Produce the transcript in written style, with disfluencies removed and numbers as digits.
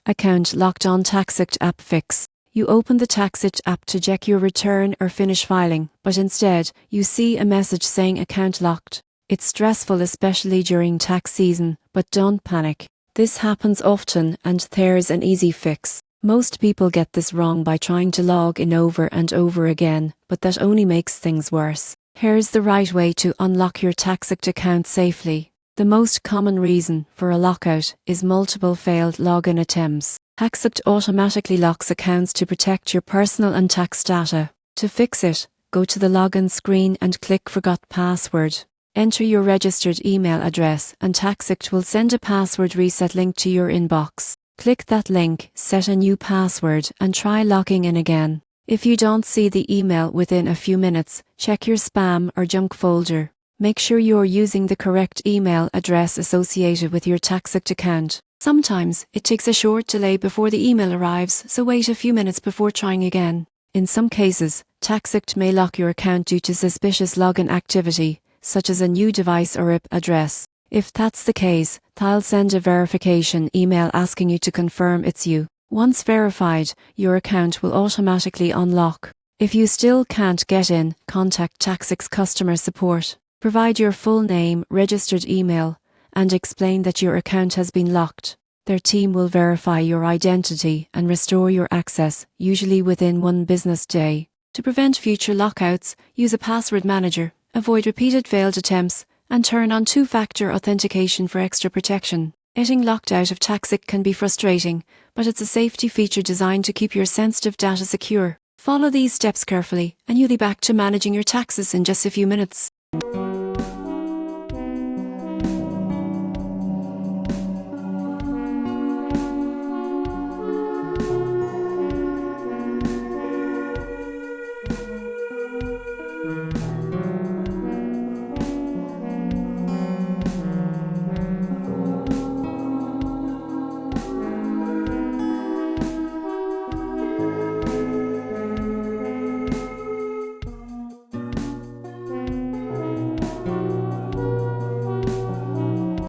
Account locked on TaxAct App Fix. You open the TaxAct app to check your return or finish filing, but instead, you see a message saying account locked. It's stressful, especially during tax season, but don't panic. This happens often, and there's an easy fix. Most people get this wrong by trying to log in over and over again, but that only makes things worse. Here's the right way to unlock your TaxAct account safely. The most common reason for a lockout is multiple failed login attempts. TaxAct automatically locks accounts to protect your personal and tax data. To fix it, go to the login screen and click Forgot Password. Enter your registered email address and TaxAct will send a password reset link to your inbox. Click that link, set a new password and try logging in again. If you don't see the email within a few minutes, check your spam or junk folder. Make sure you're using the correct email address associated with your TaxAct account. Sometimes it takes a short delay before the email arrives, so wait a few minutes before trying again. In some cases, TaxAct may lock your account due to suspicious login activity, such as a new device or IP address. If that's the case, they'll send a verification email asking you to confirm it's you. Once verified, your account will automatically unlock. If you still can't get in, contact TaxAct's customer support. Provide your full name, registered email, and explain that your account has been locked. Their team will verify your identity and restore your access, usually within 1 business day. To prevent future lockouts, use a password manager, avoid repeated failed attempts, and turn on 2-factor authentication for extra protection. Getting locked out of TaxAct can be frustrating, but it's a safety feature designed to keep your sensitive data secure. Follow these steps carefully, and you'll be back to managing your taxes in just a few minutes.